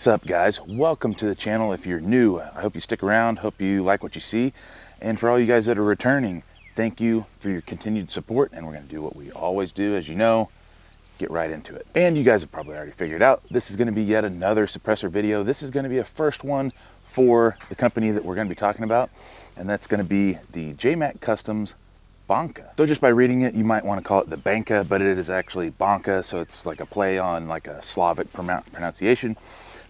up, guys? Welcome to the channel. If you're new, I hope you stick around, hope you like what you see, and for all you guys that are returning, thank you for your continued support. And we're going to do what we always do, as you know, get right into it. And you guys have probably already figured out, this is going to be yet another suppressor video. This is going to be a first one for the company that we're going to be talking about, and that's going to be the JMac Customs Banka. So just by reading it, you might want to call it the Banka, but it is actually Banka, so it's like a play on like a Slavic pronunciation.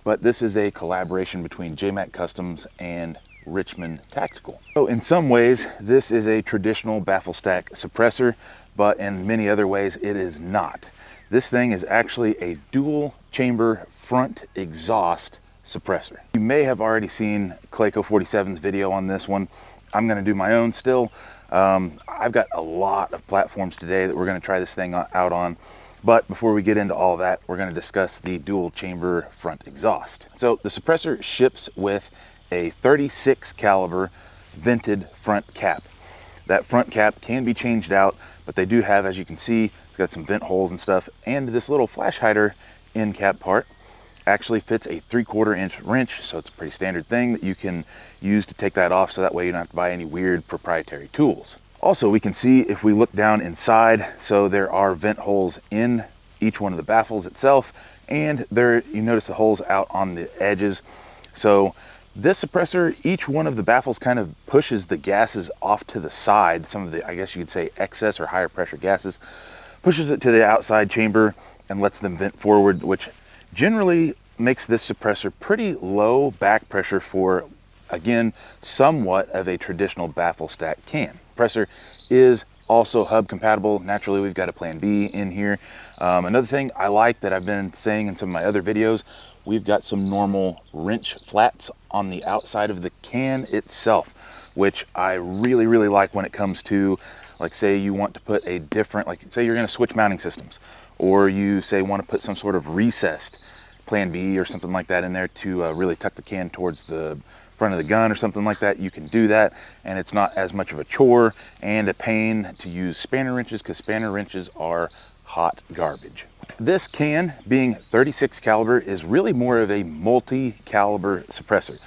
But this is a collaboration between JMac Customs and Richmond Tactical. So in some ways, this is a traditional baffle stack suppressor, but in many other ways, it is not. This thing is actually a dual chamber front exhaust suppressor. You may have already seen Clayco 47's video on this one. I'm going to do my own still. I've got a lot of platforms today that we're going to try this thing out on. But before we get into all that, we're going to discuss the dual chamber front exhaust. So the suppressor ships with a 36 caliber vented front cap. That front cap can be changed out, but they do have, as you can see, it's got some vent holes and stuff. And this little flash hider end cap part actually fits a 3/4 inch wrench. So it's a pretty standard thing that you can use to take that off, so that way you don't have to buy any weird proprietary tools. Also, we can see if we look down inside, so there are vent holes in each one of the baffles itself, and there you notice the holes out on the edges. So this suppressor, each one of the baffles kind of pushes the gases off to the side. Some of the, I guess you could say, excess or higher pressure gases, pushes it to the outside chamber and lets them vent forward, which generally makes this suppressor pretty low back pressure for, again, somewhat of a traditional baffle stack can. Suppressor is also hub compatible. Naturally, we've got a plan B in here. Another thing I like that I've been saying in some of my other videos, we've got some normal wrench flats on the outside of the can itself, which I really, really like when it comes to, like, say you want to put a different, like say you're going to switch mounting systems, or you say want to put some sort of recessed plan B or something like that in there to really tuck the can towards the front of the gun or something like that. You can do that, and it's not as much of a chore and a pain to use spanner wrenches, because spanner wrenches are hot garbage. This can, being 36 caliber, is really more of a multi-caliber suppressor.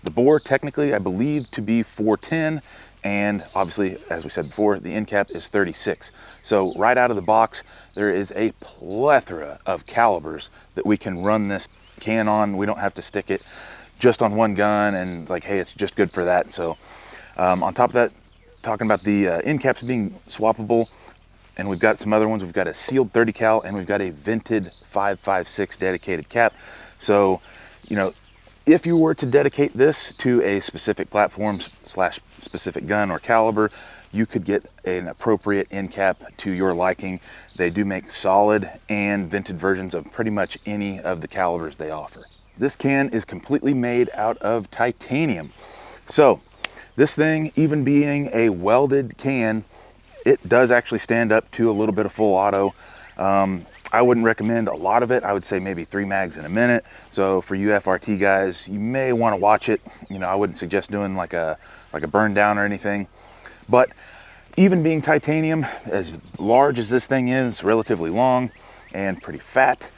The bore technically I believe to be 410, and obviously, as we said before, the end cap is 36. So right out of the box, there is a plethora of calibers that we can run this can on. We don't have to stick it just on one gun and like, hey, it's just good for that. So on top of that, talking about the end caps being swappable, and we've got some other ones. We've got a sealed 30 cal, and we've got a vented 5.56 dedicated cap. So, you know, if you were to dedicate this to a specific platform slash specific gun or caliber, you could get an appropriate end cap to your liking. They do make solid and vented versions of pretty much any of the calibers they offer. This can is completely made out of titanium. So this thing, even being a welded can, it does actually stand up to a little bit of full auto. I wouldn't recommend a lot of it. I would say maybe 3 mags in a minute. So for you FRT guys, you may want to watch it. You know, I wouldn't suggest doing like a burn down or anything. But even being titanium, as large as this thing is, relatively long and pretty fat,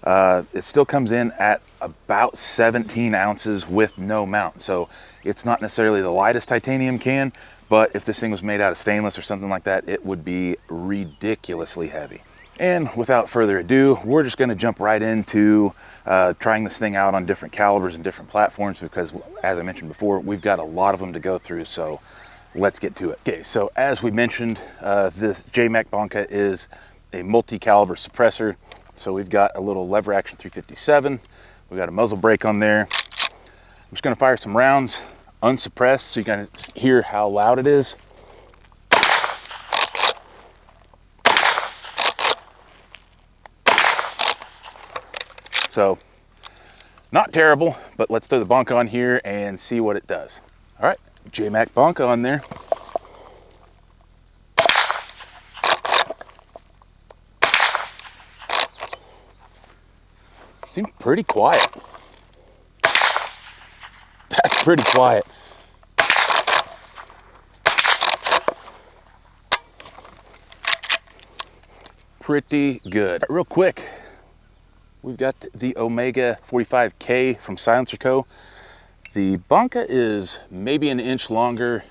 it still comes in at about 17 ounces with no mount. So it's not necessarily the lightest titanium can, but if this thing was made out of stainless or something like that, it would be ridiculously heavy. And without further ado, we're just going to jump right into trying this thing out on different calibers and different platforms, because as I mentioned before, we've got a lot of them to go through. So let's get to it. Okay, so as we mentioned, this JMac Banka is a multi-caliber suppressor. So we've got a little lever action 357. We've got a muzzle brake on there. I'm just going to fire some rounds unsuppressed so you can hear how loud it is. So not terrible, but let's throw the Banka on here and see what it does. All right, JMac Banka on there. Seems pretty quiet. That's pretty quiet. Pretty good. Real quick, We've got the Omega 45K from Silencer Co. The Banka is maybe an inch longer,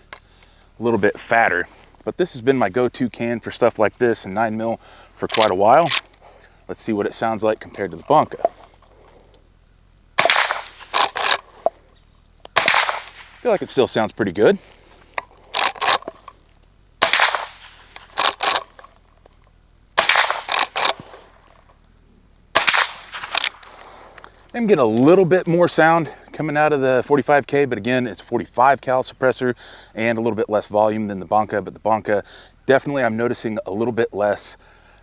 a little bit fatter, but this has been my go-to can for stuff like this and 9mm for quite a while. Let's see what it sounds like compared to the Banka. I feel like it still sounds pretty good. I'm getting a little bit more sound coming out of the 45K, but again, it's 45 cal suppressor and a little bit less volume than the Banka, but the Banka, definitely I'm noticing a little bit less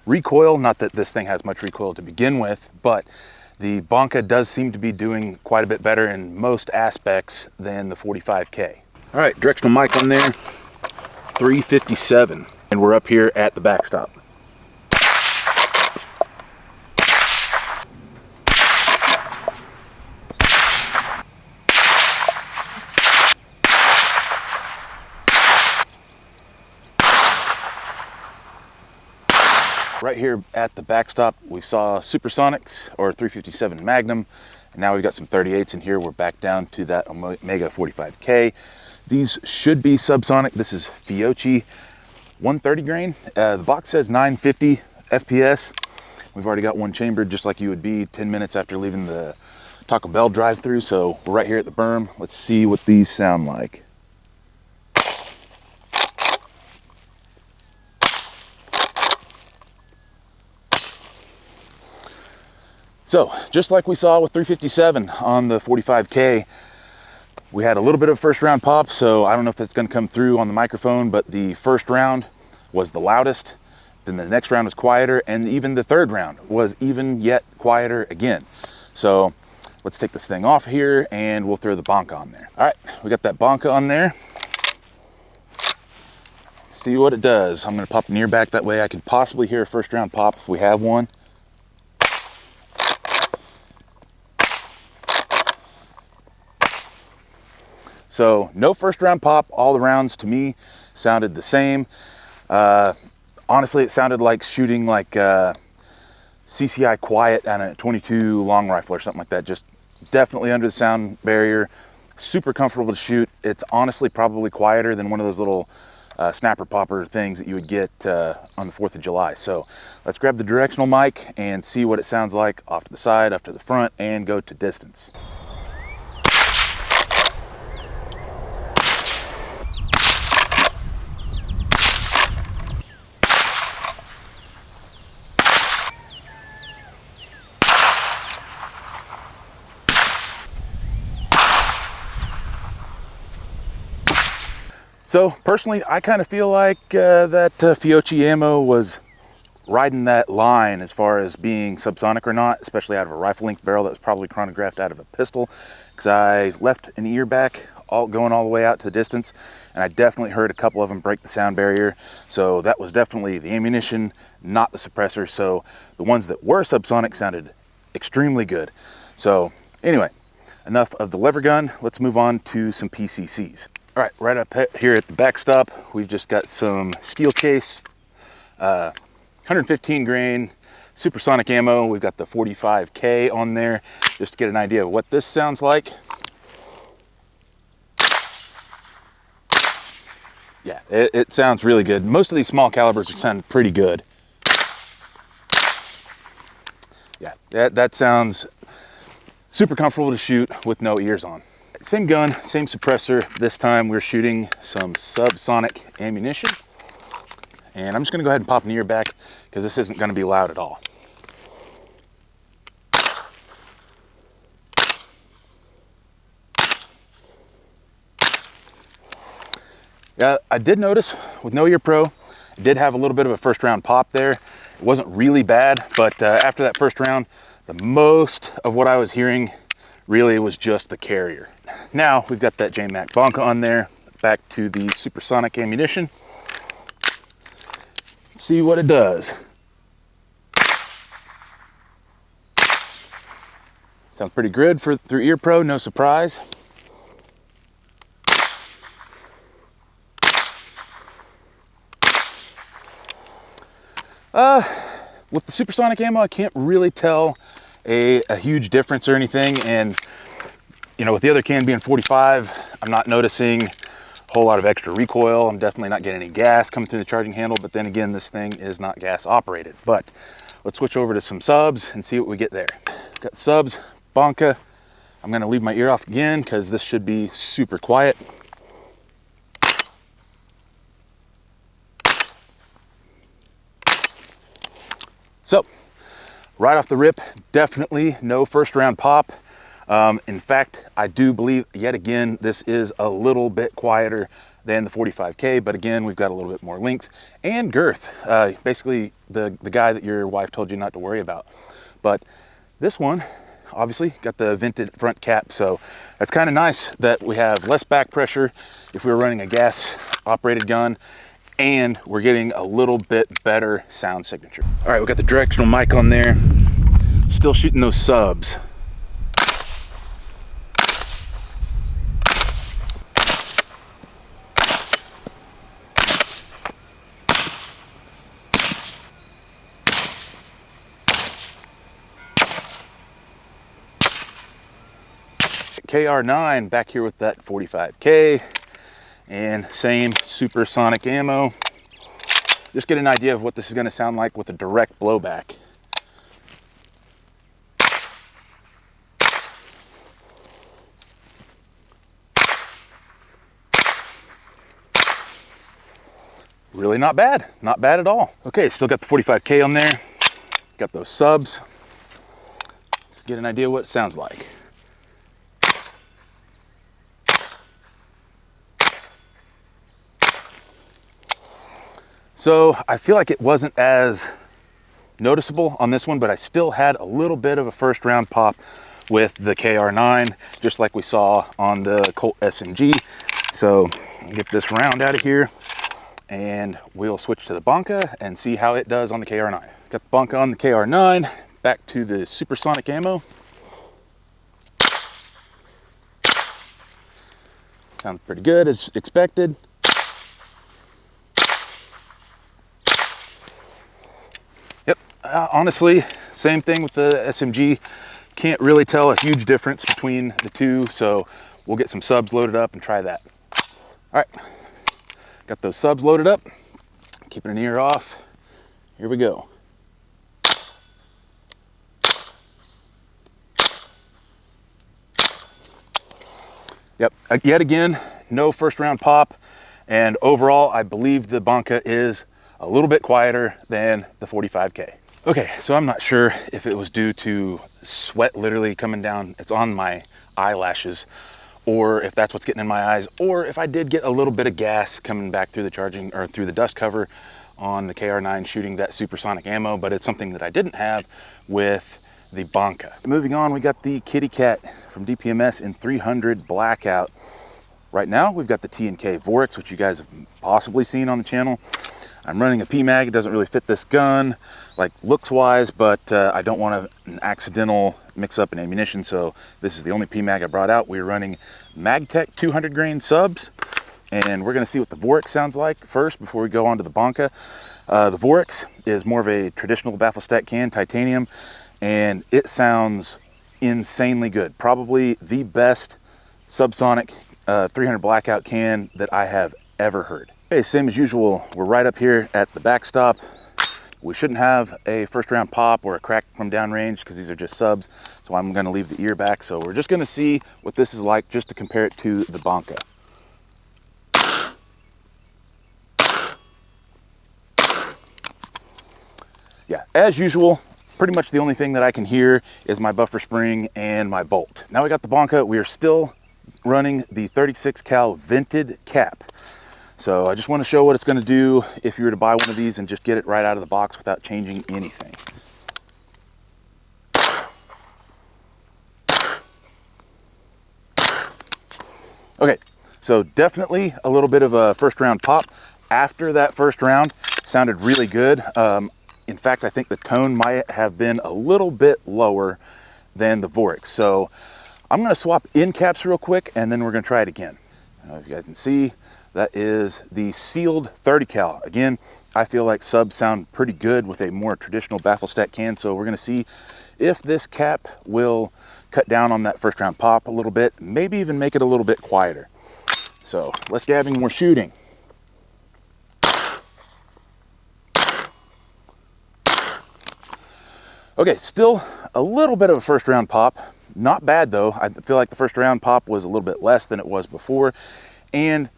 recoil. Not that this thing has much recoil to begin with, but the Banka does seem to be doing quite a bit better in most aspects than the 45K. All right, directional mic on there, 357, and we're up here at the backstop. Right here at the backstop, we saw Supersonics or 357 Magnum, and now we've got some 38s in here. We're back down to that Omega 45K. These should be subsonic. This is Fiocchi 130 grain. The box says 950 FPS. We've already got one chambered just like you would be 10 minutes after leaving the Taco Bell drive-thru. So we're right here at the berm. Let's see what these sound like. So just like we saw with 357 on the 45K, we had a little bit of first round pop, so I don't know if it's going to come through on the microphone, but the first round was the loudest, then the next round was quieter, and even the third round was even yet quieter again. So let's take this thing off here and we'll throw the Banka on there. All right, we got that Banka on there. Let's see what it does. I'm going to pop an ear back, that way I can possibly hear a first round pop if we have one. So no first round pop. All the rounds to me sounded the same. Honestly, it sounded like shooting like CCI quiet on a 22 long rifle or something like that. Just definitely under the sound barrier. Super comfortable to shoot. It's honestly probably quieter than one of those little snapper popper things that you would get on the 4th of July. So let's grab the directional mic and see what it sounds like off to the side, off to the front, and go to distance. So personally, I kind of feel like that Fiocchi ammo was riding that line as far as being subsonic or not, especially out of a rifle length barrel that was probably chronographed out of a pistol, because I left an ear back going all the way out to the distance, and I definitely heard a couple of them break the sound barrier. So that was definitely the ammunition, not the suppressor. So the ones that were subsonic sounded extremely good. So anyway, enough of the lever gun. Let's move on to some PCCs. All right, right up here at the backstop, we've just got some steel case, 115 grain supersonic ammo. We've got the 45K on there, just to get an idea of what this sounds like. Yeah, it sounds really good. Most of these small calibers sound pretty good. Yeah, that sounds super comfortable to shoot with no ears on. Same gun, same suppressor. This time we're shooting some subsonic ammunition. And I'm just gonna go ahead and pop an ear back because this isn't gonna be loud at all. Yeah, I did notice with No Ear Pro, it did have a little bit of a first round pop there. It wasn't really bad, but after that first round, the most of what I was hearing really was just the carrier. Now we've got that JMac Banka on there. Back to the supersonic ammunition. See what it does. Sounds pretty good through Ear Pro, no surprise. With the supersonic ammo, I can't really tell a huge difference or anything. And you know, with the other can being 45, I'm not noticing a whole lot of extra recoil. I'm definitely not getting any gas coming through the charging handle, but then again, this thing is not gas operated. But let's switch over to some subs and see what we get there. Got subs, Banka. I'm gonna leave my ear off again because this should be super quiet. So, right off the rip, definitely no first round pop. In fact, I do believe, yet again, this is a little bit quieter than the 45K, but again, we've got a little bit more length and girth. Basically, the guy that your wife told you not to worry about. But this one, obviously, got the vented front cap, so that's kind of nice that we have less back pressure if we were running a gas-operated gun, and we're getting a little bit better sound signature. All right, we got the directional mic on there. Still shooting those subs. KR9 back here with that 45K and same supersonic ammo. Just get an idea of what this is going to sound like with a direct blowback. Really not bad at all. Okay, still got the 45K on there, got those subs. Let's get an idea what it sounds like. So I feel like it wasn't as noticeable on this one, but I still had a little bit of a first round pop with the KR9, just like we saw on the Colt SMG. So get this round out of here and we'll switch to the Banka and see how it does on the KR9. Got the Banka on the KR9, back to the supersonic ammo. Sounds pretty good as expected. Honestly, same thing with the SMG. Can't really tell a huge difference between the two, so we'll get some subs loaded up and try that. All right, got those subs loaded up, keeping an ear off. Here we go. Yep, yet again, no first round pop, and overall, I believe the Banka is a little bit quieter than the 45K. Okay, so I'm not sure if it was due to sweat literally coming down, it's on my eyelashes, or if that's what's getting in my eyes, or if I did get a little bit of gas coming back through the charging or through the dust cover on the KR9 shooting that supersonic ammo, but it's something that I didn't have with the Banka. Moving on, we got the Kitty Cat from DPMS in 300 Blackout. Right now, we've got the T&K Vorix, which you guys have possibly seen on the channel. I'm running a PMag. It doesn't really fit this gun, like looks wise, but I don't want an accidental mix up in ammunition, so this is the only PMag I brought out. We're running MagTech 200 grain subs, and we're gonna see what the Vorix sounds like first before we go on to the Banka. The Vorix is more of a traditional baffle stack can, titanium, and it sounds insanely good. Probably the best subsonic 300 Blackout can that I have ever heard. Okay, same as usual, we're right up here at the backstop. We shouldn't have a first round pop or a crack from downrange because these are just subs, so I'm gonna leave the ear back. So we're just gonna see what this is like just to compare it to the Banka. Yeah, as usual, pretty much the only thing that I can hear is my buffer spring and my bolt. Now we got the Banka, we are still running the 36 cal vented cap. So I just want to show what it's going to do if you were to buy one of these and just get it right out of the box without changing anything. Okay, so definitely a little bit of a first round pop. After that first round, sounded really good. In fact, I think the tone might have been a little bit lower than the Vorix. So I'm going to swap in caps real quick and then we're going to try it again. I don't know if you guys can see. That is the sealed 30 cal. Again, I feel like subs sound pretty good with a more traditional baffle stack can, so we're gonna see if this cap will cut down on that first round pop a little bit, maybe even make it a little bit quieter. So less gabbing, more shooting. Okay, still a little bit of a first round pop. Not bad though. I feel like the first round pop was a little bit less than it was before. And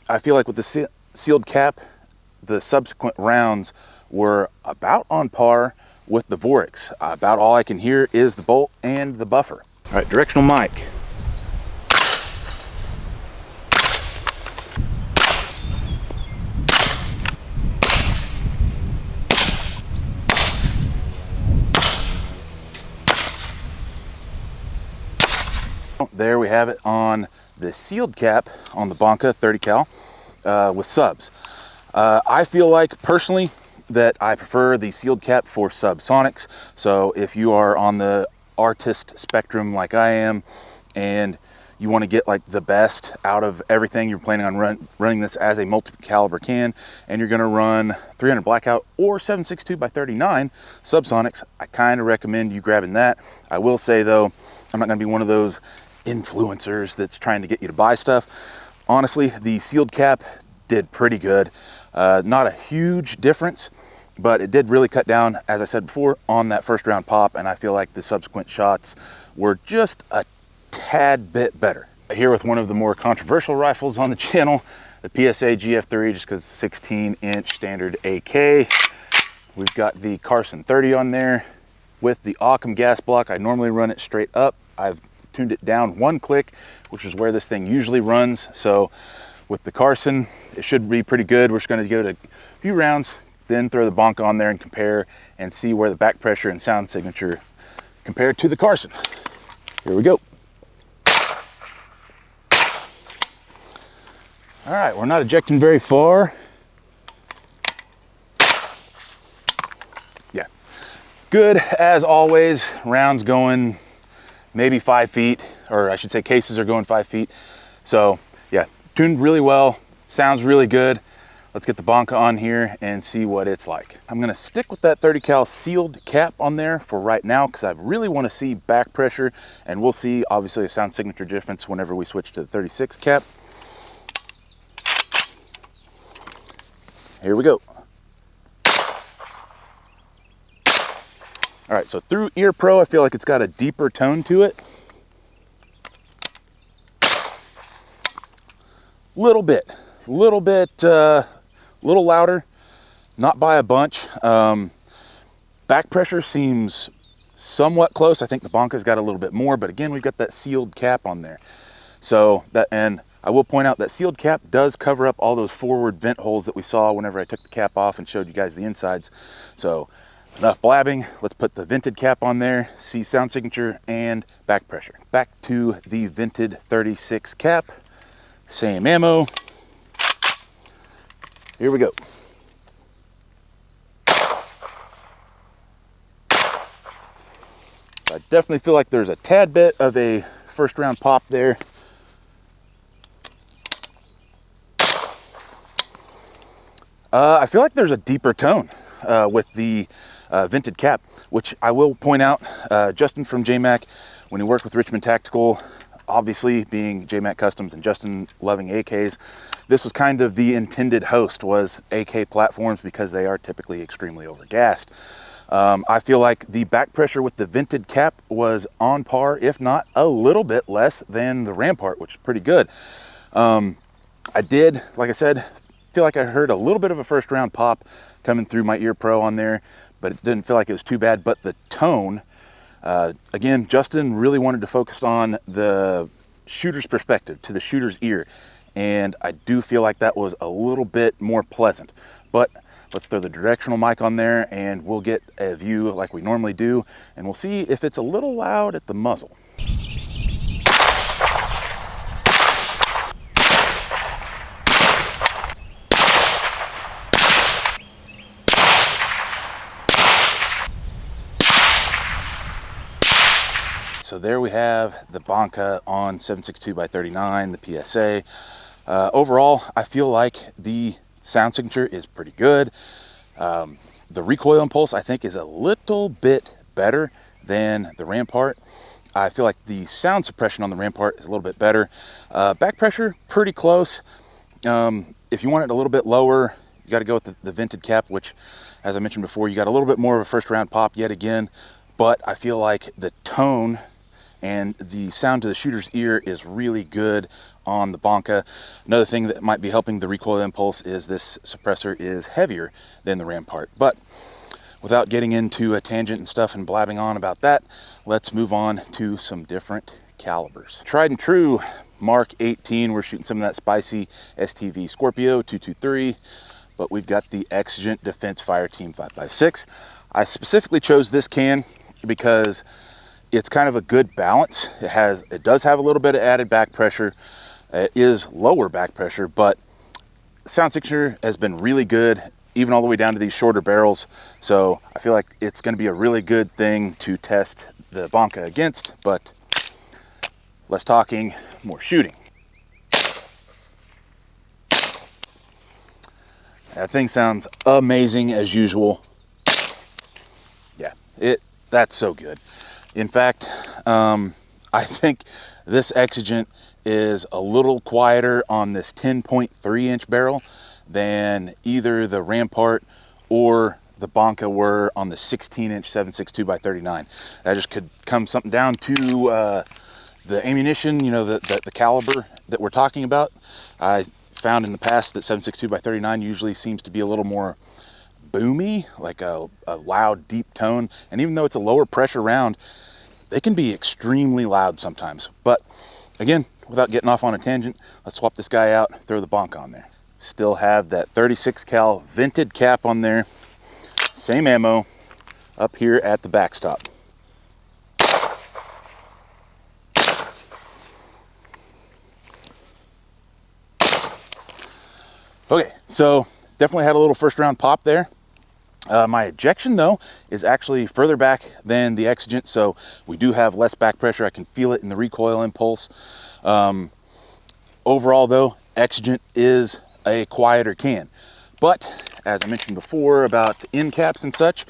I feel like with the sealed cap, the subsequent rounds were about on par with the Vorix. About all I can hear is the bolt and the buffer. All right, directional mic. There we have it on the sealed cap on the Banka 30 cal with subs. I feel like personally that I prefer the sealed cap for subsonics. So if you are on the artist spectrum like I am and you want to get like the best out of everything, you're planning on running this as a multi-caliber can, and you're going to run 300 Blackout or 7.62 by 39 subsonics, I kind of recommend you grabbing that. I will say though, I'm not going to be one of those influencers that's trying to get you to buy stuff. Honestly, the sealed cap did pretty good. Not a huge difference, but it did really cut down, as I said before, on that first round pop, and I feel like the subsequent shots were just a tad bit better. Here with one of the more controversial rifles on the channel, the PSA GF3, just because it's 16-inch standard AK. We've got the Carson 30 on there with the Occam gas block. I normally run it straight up. I've tuned it down one click, which is where this thing usually runs. So with the Carson, it should be pretty good. We're just going to go to a few rounds, then throw the Banka on there and compare and see where the back pressure and sound signature compare to the Carson. Here we go. All right, we're not ejecting very far. Yeah, good as always. Rounds going maybe 5 feet, or I should say cases are going 5 feet. So yeah, tuned really well, sounds really good. Let's get the Banka on here and see what it's like. I'm gonna stick with that 30 cal sealed cap on there for right now because I really wanna see back pressure, and we'll see obviously a sound signature difference whenever we switch to the 36 cap. Here we go. All right, so through Ear Pro, I feel like it's got a deeper tone to it. Little bit, little louder, not by a bunch. Back pressure seems somewhat close. I think the Banka's got a little bit more, but again, we've got that sealed cap on there. So that, and I will point out that sealed cap does cover up all those forward vent holes that we saw whenever I took the cap off and showed you guys the insides. So enough blabbing, let's put the vented cap on there, see sound signature and back pressure. Back to the vented 36 cap, same ammo. Here we go. So I definitely feel like there's a tad bit of a first round pop there. I feel like there's a deeper tone with the vented cap, which I will point out, Justin from JMac, when he worked with Richmond Tactical, obviously being JMac Customs and Justin loving AKs, this was kind of the intended host was AK platforms because they are typically extremely overgassed. I feel like the back pressure with the vented cap was on par, if not a little bit less than the Rampart, which is pretty good. I did, like I said, feel like I heard a little bit of a first round pop coming through my Ear Pro on there, but it didn't feel like it was too bad. But the tone, again, Justin really wanted to focus on the shooter's perspective, to the shooter's ear, and I do feel like that was a little bit more pleasant. But let's throw the directional mic on there and we'll get a view like we normally do, and we'll see if it's a little loud at the muzzle. So there we have the Banka on 7.62 by 39, the PSA. Overall, I feel like the sound signature is pretty good. The recoil impulse, I think, is a little bit better than the Rampart. I feel like the sound suppression on the Rampart is a little bit better. Back pressure, pretty close. If you want it a little bit lower, you got to go with the vented cap, which, as I mentioned before, you got a little bit more of a first round pop yet again. But I feel like the tone and the sound to the shooter's ear is really good on the Banka. Another thing that might be helping the recoil impulse is this suppressor is heavier than the Rampart. But without getting into a tangent and stuff and blabbing on about that, let's move on to some different calibers. Tried and true Mark 18, we're shooting some of that spicy STV Scorpio 223, but we've got the Exigent Defense Fireteam 5.56. I specifically chose this can because it's kind of a good balance. It does have a little bit of added back pressure. It is lower back pressure, but the sound signature has been really good, even all the way down to these shorter barrels. So I feel like it's going to be a really good thing to test the Banka against, but less talking, more shooting. That thing sounds amazing as usual. Yeah, that's so good. In fact, I think this Exigent is a little quieter on this 10.3 inch barrel than either the Rampart or the Banka were on the 16 inch 7.62 by 39. That just could come something down to the ammunition, you know, the caliber that we're talking about. I found in the past that 7.62 by 39 usually seems to be a little more boomy, like a loud, deep tone. And even though it's a lower pressure round, they can be extremely loud sometimes. But again, without getting off on a tangent, let's swap this guy out, throw the Banka on there. Still have that 36 cal vented cap on there. Same ammo up here at the backstop. Okay, so definitely had a little first round pop there. My ejection, though, is actually further back than the Exigent, so we do have less back pressure. I can feel it in the recoil impulse. Overall, though, Exigent is a quieter can. But, as I mentioned before about end caps and such,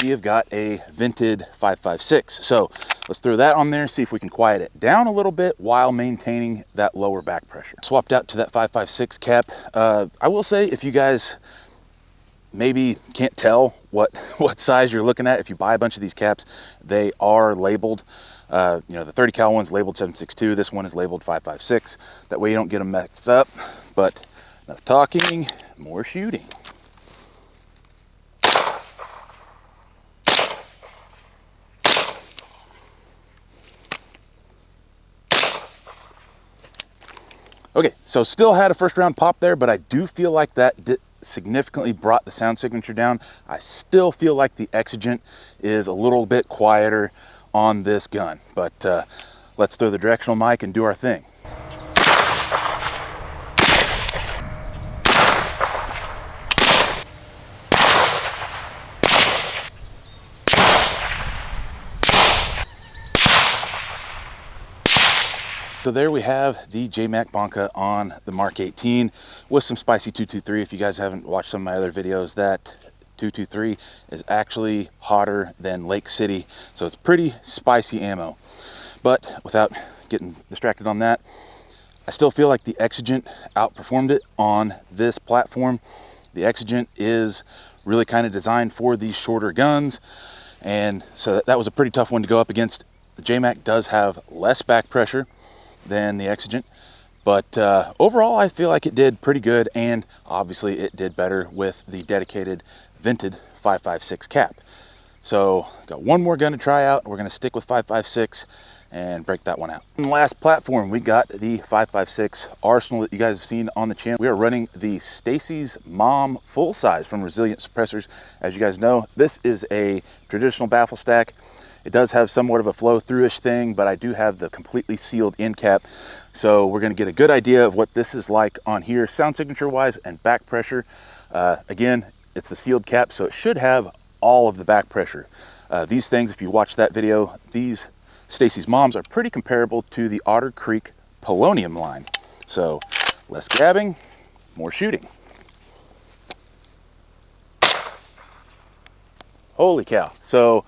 we have got a vented 5.56. So let's throw that on there, see if we can quiet it down a little bit while maintaining that lower back pressure. Swapped out to that 5.56 cap. I will say, if you guys maybe can't tell what size you're looking at, if you buy a bunch of these caps, they are labeled. You know, the 30 cal one's labeled 7.62. This one is labeled 5.56. That way you don't get them mixed up. But enough talking, more shooting. Okay, so still had a first round pop there, but I do feel like that significantly brought the sound signature down. I still feel like the Exigent is a little bit quieter on this gun, but let's throw the directional mic and do our thing. So there we have the JMac Banka on the Mark 18 with some spicy 223. If you guys haven't watched some of my other videos, that 223 is actually hotter than Lake City. So it's pretty spicy ammo. But without getting distracted on that, I still feel like the Exigent outperformed it on this platform. The Exigent is really kind of designed for these shorter guns. And so that was a pretty tough one to go up against. The JMac does have less back pressure than the Exigent, but overall I feel like it did pretty good, and obviously it did better with the dedicated vented 5.56 cap. So got one more gun to try out. We're going to stick with 5.56 and break that one out. And last platform, we got the 5.56 Arsenal that you guys have seen on the channel. We are running the Stacy's Mom full size from Resilient Suppressors. As you guys know, this is a traditional baffle stack. It does have somewhat of a flow-through-ish thing, but I do have the completely sealed end cap. So we're going to get a good idea of what this is like on here, sound signature-wise and back pressure. Again, it's the sealed cap, so it should have all of the back pressure. These things, if you watch that video, these Stacy's Moms are pretty comparable to the Otter Creek Polonium line. So less gabbing, more shooting. Holy cow. So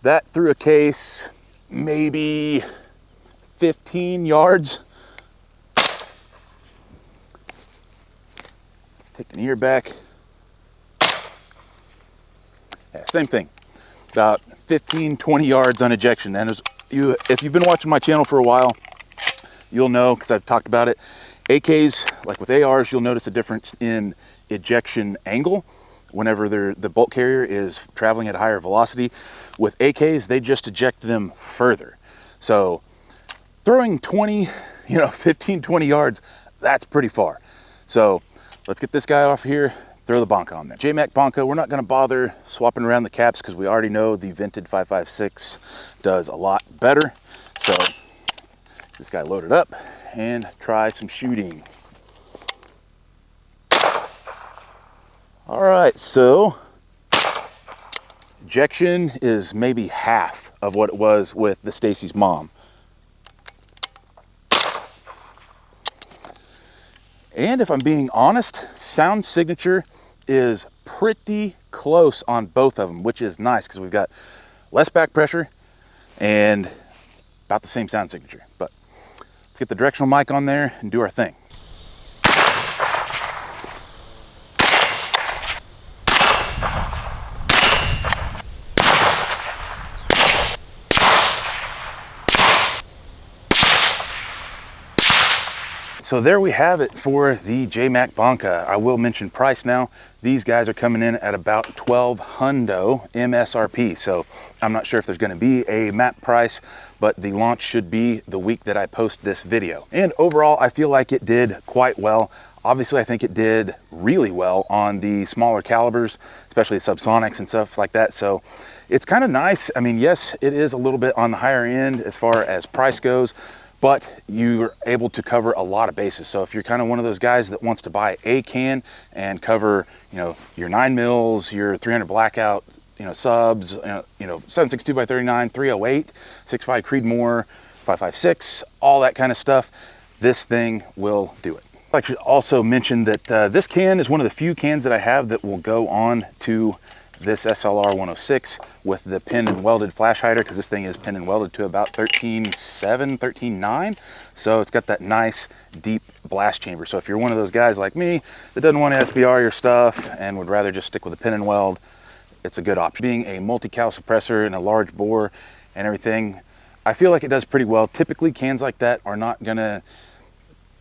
that through a case, maybe 15 yards. Take an ear back. Yeah, same thing. About 15, 20 yards on ejection. And if you've been watching my channel for a while, you'll know, because I've talked about it, AKs, like with ARs, you'll notice a difference in ejection angle whenever the bolt carrier is traveling at a higher velocity. With AKs, they just eject them further. So throwing 20, 15, 20 yards, that's pretty far. So let's get this guy off here, throw the Banka on there. JMac Banka, we're not gonna bother swapping around the caps because we already know the vented 5.56 does a lot better. So this guy loaded up and try some shooting. All right, so ejection is maybe half of what it was with the Stacy's mom. And if I'm being honest, sound signature is pretty close on both of them, which is nice because we've got less back pressure and about the same sound signature. But let's get the directional mic on there and do our thing. So there we have it for the JMac Banka. I will mention price now. These guys are coming in at about $1,200 MSRP. So I'm not sure if there's going to be a map price, but the launch should be the week that I post this video. And overall, I feel like it did quite well. Obviously, I think it did really well on the smaller calibers, especially subsonics and stuff like that. So it's kind of nice. I mean, yes, it is a little bit on the higher end as far as price goes, but you're able to cover a lot of bases. So if you're kind of one of those guys that wants to buy a can and cover, your 9 mils, your 300 Blackout, subs, 7.62x39, 308, 6.5 Creedmoor, 5.56, all that kind of stuff, this thing will do it. I should also mention that this can is one of the few cans that I have that will go on to this SLR 106 with the pin and welded flash hider, because this thing is pin and welded to about 13.7, 13.9. So it's got that nice deep blast chamber. So if you're one of those guys like me that doesn't want to SBR your stuff and would rather just stick with a pin and weld, it's a good option. Being a multi-cal suppressor and a large bore and everything, I feel like it does pretty well. Typically cans like that are not gonna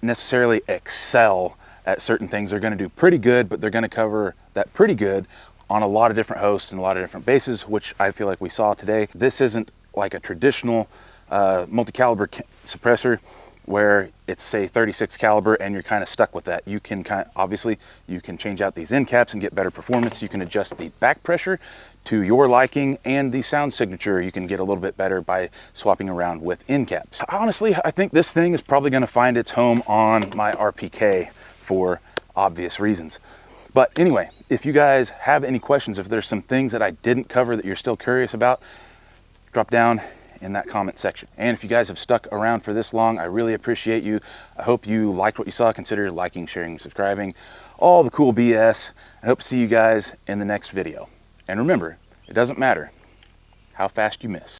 necessarily excel at certain things. They're gonna do pretty good, but they're gonna cover that pretty good on a lot of different hosts and a lot of different bases, which I feel like we saw today. This isn't like a traditional multi-caliber suppressor where it's say 36 caliber and you're kind of stuck with that. You can obviously you can change out these end caps and get better performance. You can adjust the back pressure to your liking, and the sound signature you can get a little bit better by swapping around with end caps. Honestly, I think this thing is probably going to find its home on my RPK for obvious reasons. But anyway, if you guys have any questions, if there's some things that I didn't cover that you're still curious about, drop down in that comment section. And if you guys have stuck around for this long, I really appreciate you. I hope you liked what you saw. Consider liking, sharing, subscribing, all the cool BS. I hope to see you guys in the next video. And remember, it doesn't matter how fast you miss.